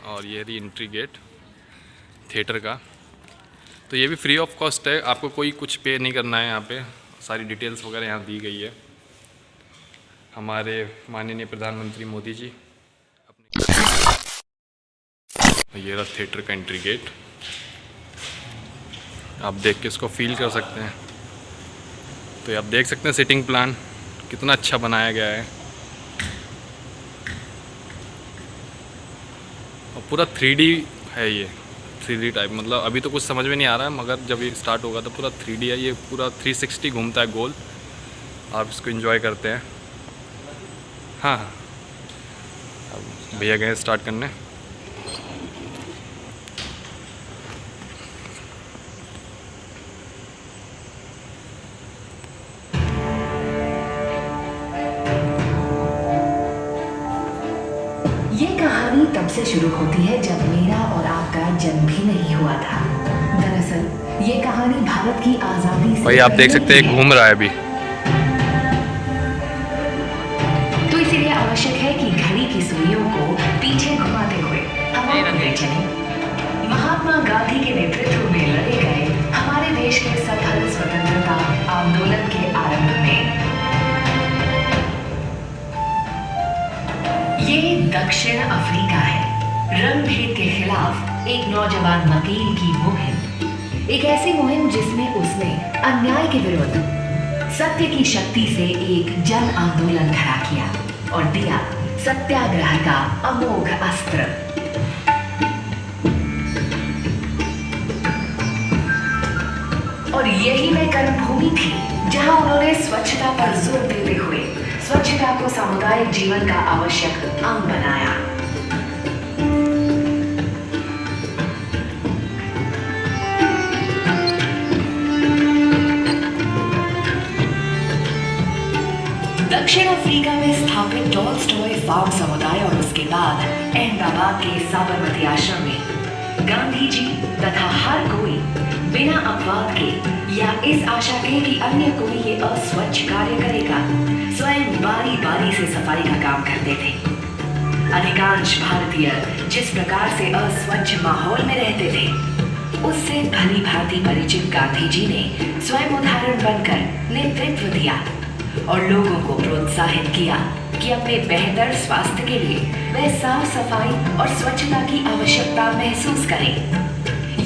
और ये रही एंट्री गेट थिएटर का। तो ये भी फ्री ऑफ कॉस्ट है, आपको कोई कुछ पे नहीं करना है। यहाँ पे सारी डिटेल्स वगैरह यहाँ दी गई है। हमारे माननीय प्रधानमंत्री मोदी जी अपने ये रहा थिएटर का एंट्री गेट। आप देख के इसको फील कर सकते हैं। तो आप देख सकते हैं सिटिंग प्लान कितना अच्छा बनाया गया है और पूरा 3D है। ये 3D टाइप, मतलब अभी तो कुछ समझ में नहीं आ रहा है, मगर जब ये स्टार्ट होगा तो पूरा 3D है। ये पूरा 360 घूमता है गोल। आप इसको एंजॉय करते हैं। हाँ हाँ, अब भैया गए स्टार्ट करने। ये कहानी तब से शुरू होती है जब मेरा और आपका जन्म भी नहीं हुआ था। दरअसल ये कहानी भारत की आजादी से भाई आप देख सकते हैं घूम रहा है अभी। तो इसीलिए आवश्यक है कि घड़ी की सुइयों को पीछे घुमाते हुए हम आगे चलें। महात्मा गांधी के नेतृत्व में लड़े गए हमारे देश के सफल स्वतंत्रता आंदोलन के आरंभ में ये दक्षिण अफ्रीका है। रंग भेद के खिलाफ एक नौजवान वकील की मुहिम, एक ऐसी मुहिम जिसमें उसने अन्याय के विरुद्ध सत्य की शक्ति से एक जन आंदोलन खड़ा किया और दिया सत्याग्रह का अमोघ अस्त्र। और यही वह कर्मभूमि थी जहां उन्होंने स्वच्छता पर जोर देते हुए स्वच्छता को सामुदायिक जीवन का आवश्यक अंग बनाया। दक्षिण अफ्रीका में स्थापित टॉलस्टॉय फार्म समुदाय और उसके बाद अहमदाबाद के साबरमती आश्रम में गांधी जी तथा हर कोई बिना अपवाद के या इस आशा के कि अन्य कोई ये अस्वच्छ कार्य करेगा, स्वयं बारी बारी से सफाई का काम करते थे। अधिकांश भारतीय जिस प्रकार से अस्वच्छ माहौल में रहते थे, उससे भली भांति परिचित गांधी जी ने स्वयं उदाहरण बनकर नेतृत्व दिया और लोगों को प्रोत्साहित किया कि अपने बेहतर स्वास्थ्य के लिए वे साफ सफाई और स्वच्छता की आवश्यकता महसूस करें।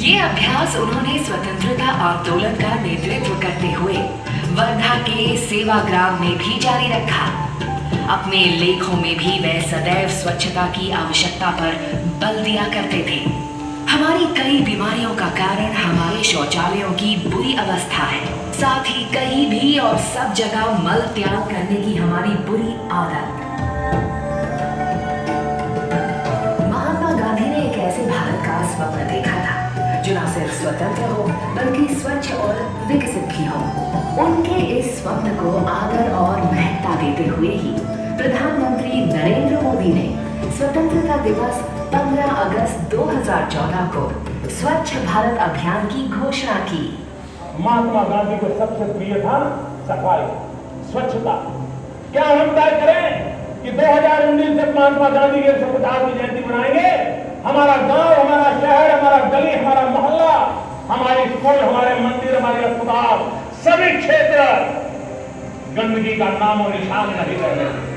ये अभ्यास उन्होंने स्वतंत्रता आंदोलन का नेतृत्व करते हुए वर्धा के सेवाग्राम में भी जारी रखा। अपने लेखों में भी वे सदैव स्वच्छता की आवश्यकता पर बल दिया करते थे। हमारी कई बीमारियों का कारण हमारे शौचालयों की बुरी अवस्था है, साथ ही कहीं भी और सब जगह मल त्याग करने की हमारी बुरी आदत। महात्मा गांधी ने एक ऐसे भारत का स्वप्न देखा था जो न सिर्फ स्वतंत्र हो बल्कि स्वच्छ और विकसित भी हो। उनके इस स्वप्न को आदर और महत्ता देते हुए ही प्रधानमंत्री नरेंद्र मोदी ने स्वतंत्रता दिवस 15 अगस्त 2014 को स्वच्छ भारत अभियान की घोषणा की। महात्मा गांधी को सबसे प्रिय था सफाई, स्वच्छता। क्या हम तय करें कि 2019 से महात्मा गांधी के 150वीं जयंती मनाएंगे? हमारा गांव, हमारा शहर, हमारा गली, हमारा मोहल्ला, हमारे स्कूल, हमारे मंदिर, हमारे अस्पताल, सभी क्षेत्र गंदगी का नाम और निशान नहीं रहे।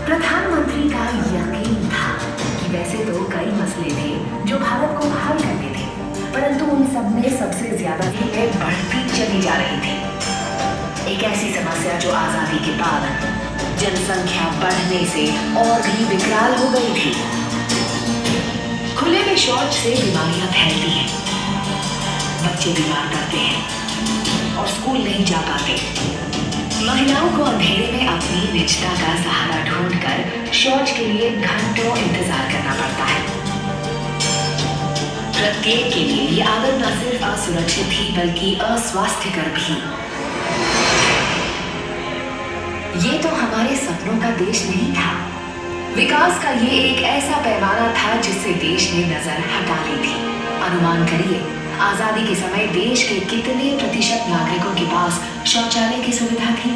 प्रधानमंत्री का यकीन था कि वैसे तो कई मसले थे जो भारत को हल करने थे, परंतु उन सब में सबसे ज्यादा भीड़ बढ़ती चली जा रही थी। एक ऐसी समस्या जो आजादी के बाद जनसंख्या बढ़ने से और भी विकराल हो गई थी। खुले में शौच से बीमारियां फैलती हैं, बच्चे बीमार पड़ते हैं और स्कूल नहीं जा पाते। महिलाओं को अंधेरे में अपनी निजता का सहारा ढूंढकर शौच के लिए घंटों इंतजार करना पड़ता है। प्रत्येक के लिए ये आदत न सिर्फ असुरक्षित थी बल्कि अस्वास्थ्यकर भी। ये तो हमारे सपनों का देश नहीं था। विकास का ये एक ऐसा पैमाना था जिससे देश ने नजर हटा ली थी। अनुमान करिए, आजादी के समय देश के कितने प्रतिशत नागरिकों के पास शौचालय की सुविधा थी?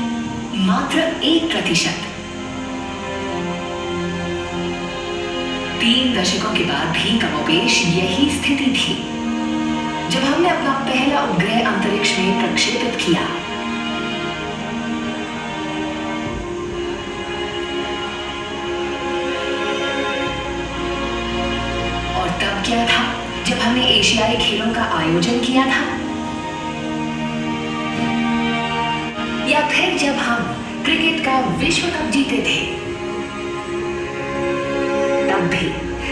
मात्र 1%। 3 दशकों के बाद भी कमोबेश यही स्थिति थी। जब हमने अपना पहला उपग्रह अंतरिक्ष में प्रक्षेपित किया, और तब क्या था जब हमने एशियाई खेलों का आयोजन किया था, या फिर जब हम क्रिकेट का विश्व कप जीते थे, तब भी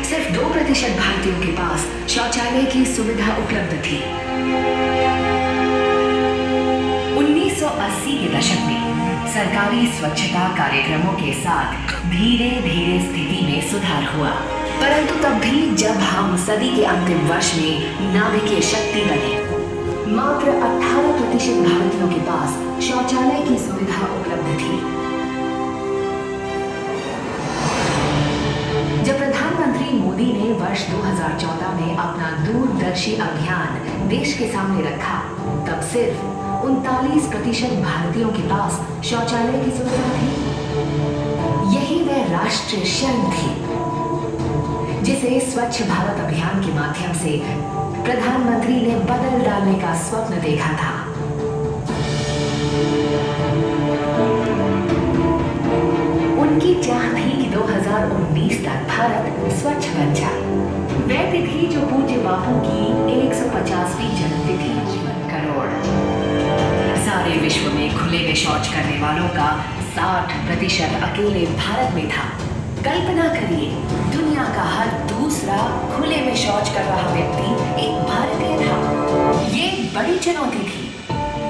सिर्फ 2% भारतीयों के पास शौचालय की सुविधा उपलब्ध थी। 1980 के दशक में सरकारी स्वच्छता कार्यक्रमों के साथ धीरे धीरे स्थिति में सुधार हुआ, परंतु तब भी जब हम सदी के अंतिम वर्ष में नाभिकीय शक्ति बने, मात्र 18% भारतीयों के पास शौचालय की सुविधा उपलब्ध थी। जब प्रधानमंत्री मोदी ने वर्ष 2014 में अपना दूरदर्शी अभियान देश के सामने रखा, तब सिर्फ 39% भारतीयों के पास शौचालय की सुविधा थी। यही वह राष्ट्रीय शर्म थी जिसे स्वच्छ भारत अभियान के माध्यम से प्रधानमंत्री ने बदल डालने का स्वप्न देखा था। उनकी चाह थी कि 2019 तक भारत स्वच्छ बन जाए। वह तिथि जो पूज्य बापू की 150वीं जन्मतिथि, 1 करोड़। सारे विश्व में खुले में शौच करने वालों का 60% अकेले भारत में था। कल्पना करिए, दुनिया का हर दूसरा खुले में शौच कर रहा व्यक्ति एक भारतीय था। ये बड़ी चुनौती थी,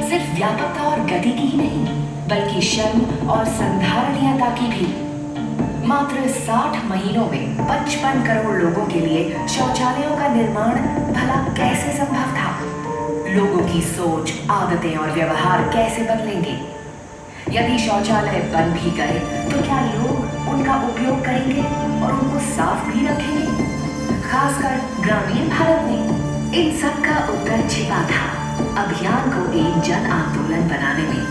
सिर्फ व्यापकता और गति की ही नहीं, बल्कि शर्म और संधारणीयता की भी। मात्र 60 महीनों में 55 करोड़ लोगों के लिए शौचालयों का निर्माण भला कैसे संभव था? लोगों की सोच, आदतें और व्यवहार कैसे बदलेंगे? यदि शौचालय बन भी गए तो क्या लोग उनका उपयोग करेंगे और उनको साफ भी रखेंगे? खासकर ग्रामीण भारत में इन सब का उत्तर छिपा था अभियान को एक जन आंदोलन बनाने में।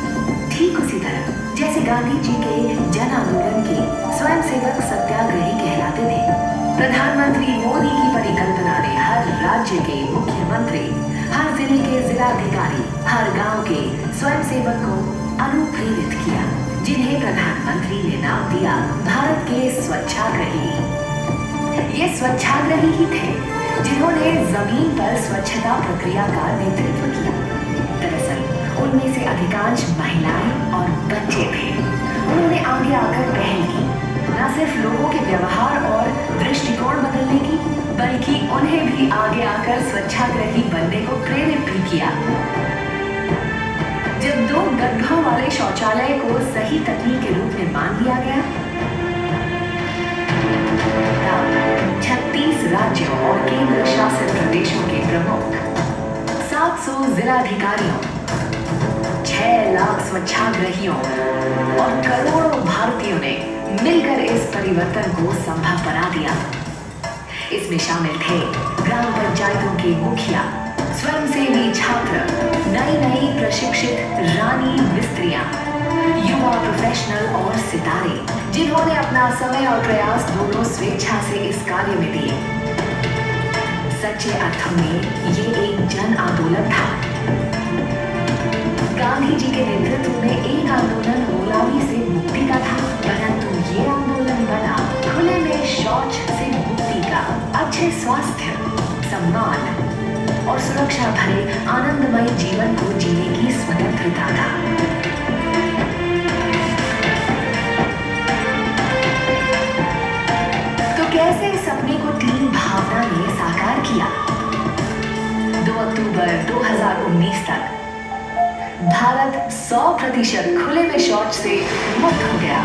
ठीक उसी तरह जैसे गांधी जी के जन आंदोलन के स्वयंसेवक सत्याग्रही कहलाते थे, प्रधानमंत्री मोदी की परिकल्पना ने हर राज्य के मुख्यमंत्री, हर जिले के जिलाधिकारी, हर गांव के स्वयंसेवक को अनुप्रेरित किया, जिन्हें प्रधानमंत्री ने नाम दिया भारत के स्वच्छाग्रही। ये स्वच्छाग्रही ही थे जिन्होंने जमीन पर स्वच्छता प्रक्रिया का नेतृत्व किया। दरअसल उनमें से अधिकांश महिलाएं और बच्चे थे। उन्होंने आगे आकर पहल की, न सिर्फ लोगों के व्यवहार और दृष्टिकोण बदलने की, बल्कि उन्हें भी आगे आकर स्वच्छाग्रही बनने को प्रेरित भी किया। जब 2 गड्ढों वाले शौचालय को सही तकनीक के रूप में मान लिया गया, तब 36 राज्यों और केंद्र शासित प्रदेशों के प्रमुख, 700 जिलाधिकारियों, 6 लाख स्वच्छाग्रहियों और करोड़ों भारतीयों ने मिलकर इस परिवर्तन को संभव बना दिया। इसमें शामिल थे ग्राम पंचायतों के मुखिया, स्वयंसेवी छात्र, नई प्रशिक्षित रानी मिस्त्रियां, युवा प्रोफेशनल और सितारे, जिन्होंने अपना समय और प्रयास दोनों स्वेच्छा से इस कार्य में दिए। सच्चे अर्थों में ये एक जन आंदोलन था। गांधी जी के नेतृत्व में एक आंदोलन गुलामी से मुक्ति का था, परंतु ये आंदोलन बना खुले में शौच से मुक्ति का, अच्छे स्वास्थ्य, सम्मान और सुरक्षा भरे आनंदमय जीवन को जीने की स्वतंत्रता था। तो कैसे इस सपने को टीम भावना ने साकार किया? 2 अक्टूबर 2019 तक भारत 100% खुले में शौच से मुक्त हो गया।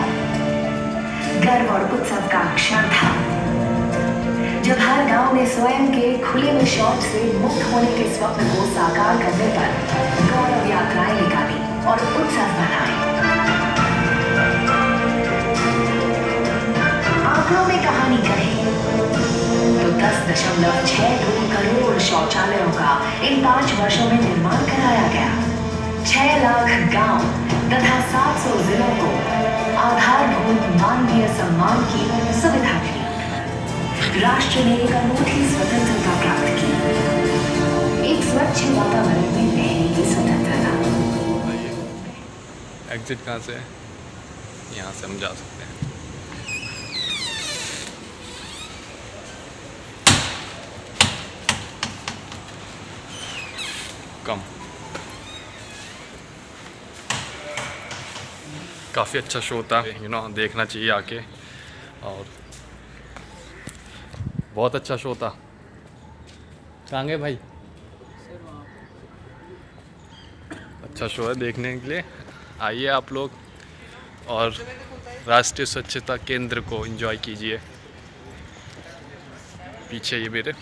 गर्व और उत्सव का क्षण था जब हर गांव ने स्वयं के खुले में शौच से मुक्त होने के स्वप्न को साकार करने पर गौरव यात्राएं निकाली और उत्सव मनाए। आंकड़ों में कहानी कहे तो 10.62 करोड़ शौचालयों का इन 5 वर्षों में निर्माण कराया गया। 6 लाख गांव तथा 700 जिलों को आधारभूत मानवीय सम्मान की सुविधा थी। राष्ट्र ने एक अनूठी स्वतंत्रता प्राप्त की। एक स्वच्छ वातावरण में रहने की स्वतंत्रता। एग्जिट कहाँ से है? यहाँ से हम जा सकते हैं। कम काफ़ी अच्छा शो था, देखना चाहिए आके, और बहुत अच्छा शो था। कहाँ गए भाई? अच्छा शो है, देखने के लिए आइए आप लोग, और राष्ट्रीय स्वच्छता केंद्र को एंजॉय कीजिए। पीछे ये मेरे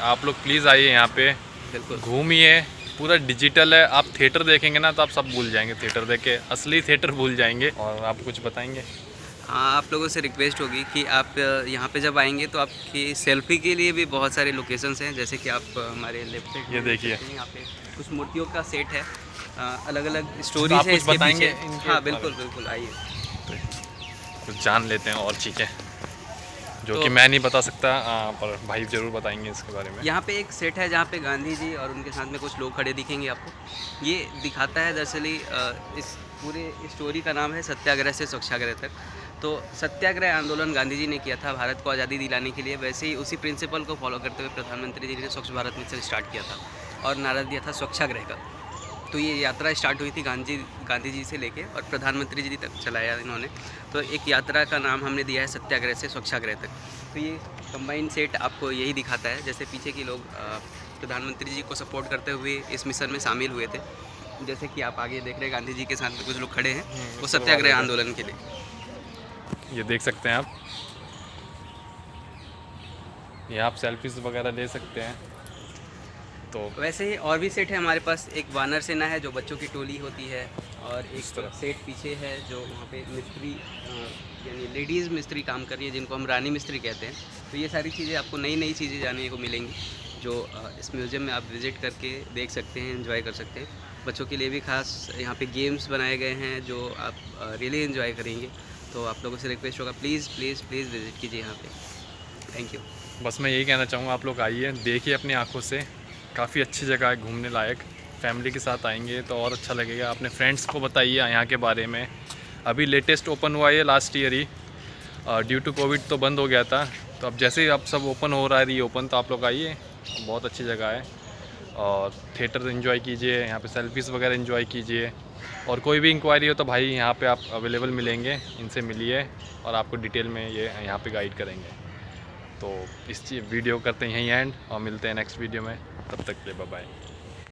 आप लोग प्लीज़ आइए यहाँ पे, बिल्कुल घूमिए। पूरा डिजिटल है, आप थिएटर देखेंगे ना तो आप सब भूल जाएंगे, थिएटर देख के असली थिएटर भूल जाएंगे। और आप कुछ बताएंगे? हाँ, आप लोगों से रिक्वेस्ट होगी कि आप यहाँ पे जब आएंगे तो आपकी सेल्फी के लिए भी बहुत सारे लोकेशंस हैं, जैसे कि आप हमारे लेफ्ट साइड ये देखिए, यहाँ पे कुछ मूर्तियों का सेट है, अलग अलग तो आप स्टोरीज है कुछ इसके बताएंगे पीछे। इनके हाँ बारे बिल्कुल में? बिल्कुल, आइए। कुछ जान लेते हैं और चीज़ें जो तो कि मैं नहीं बता सकता, पर भाई ज़रूर बताएंगे इसके बारे में। यहाँ पे एक सेट है जहाँ पे गांधी जी और उनके साथ में कुछ लोग खड़े दिखेंगे आपको। ये दिखाता है दरअसल इस पूरे स्टोरी का नाम है सत्याग्रह से स्वच्छाग्रह तक। तो सत्याग्रह आंदोलन गांधी जी ने किया था भारत को आज़ादी दिलाने के लिए, वैसे ही उसी प्रिंसिपल को फॉलो करते हुए प्रधानमंत्री जी ने स्वच्छ भारत मिशन स्टार्ट किया था और नारा दिया था स्वच्छाग्रह का। तो ये यात्रा स्टार्ट हुई थी गांधी जी से लेके और प्रधानमंत्री जी तक चलाया इन्होंने। तो एक यात्रा का नाम हमने दिया है सत्याग्रह से स्वच्छाग्रह तक। तो ये कंबाइंड सेट आपको यही दिखाता है, जैसे पीछे के लोग प्रधानमंत्री जी को सपोर्ट करते हुए इस मिशन में शामिल हुए थे। जैसे कि आप आगे देख रहे हैं गांधी जी के साथ में कुछ लोग खड़े हैं, वो सत्याग्रह आंदोलन के लिए। ये देख सकते हैं आप, ये आप सेल्फीज वगैरह ले सकते हैं। तो वैसे ही और भी सेट है हमारे पास, एक वानर सेना है जो बच्चों की टोली होती है, और एक इस तरह। सेट पीछे है जो वहाँ पे मिस्त्री यानी लेडीज़ मिस्त्री काम कर रही है, जिनको हम रानी मिस्त्री कहते हैं। तो ये सारी चीज़ें आपको नई नई चीज़ें जानने को मिलेंगी, जो इस म्यूज़ियम में आप विज़िट करके देख सकते हैं, एंजॉय कर सकते हैं। बच्चों के लिए भी खास यहाँ पे गेम्स बनाए गए हैं जो आप रियली एंजॉय करेंगे। तो आप लोगों से रिक्वेस्ट होगा, प्लीज़ प्लीज़ प्लीज़ विज़िट कीजिए यहाँ पे। Thank you. बस मैं यही कहना चाहूँगा, आप लोग आइए, देखिए अपनी आंखों से, काफ़ी अच्छी जगह है घूमने लायक। फैमिली के साथ आएंगे तो और अच्छा लगेगा। अपने फ्रेंड्स को बताइए यहाँ के बारे में। अभी लेटेस्ट ओपन हुआ है लास्ट ईयर ही, ड्यू टू कोविड तो बंद हो गया था। तो अब जैसे ही अब सब ओपन हो रहा है, री ओपन, तो आप लोग आइए, बहुत अच्छी जगह है। और थिएटर एंजॉय कीजिए, यहाँ पे सेल्फीज़ वगैरह एंजॉय कीजिए। और कोई भी इंक्वायरी हो तो भाई यहाँ पे आप अवेलेबल मिलेंगे, इनसे मिलिए और आपको डिटेल में ये यहाँ पे गाइड करेंगे। तो इस वीडियो करते हैं यहीं एंड, और मिलते हैं नेक्स्ट वीडियो में। तब तक के लिए बाय बाय।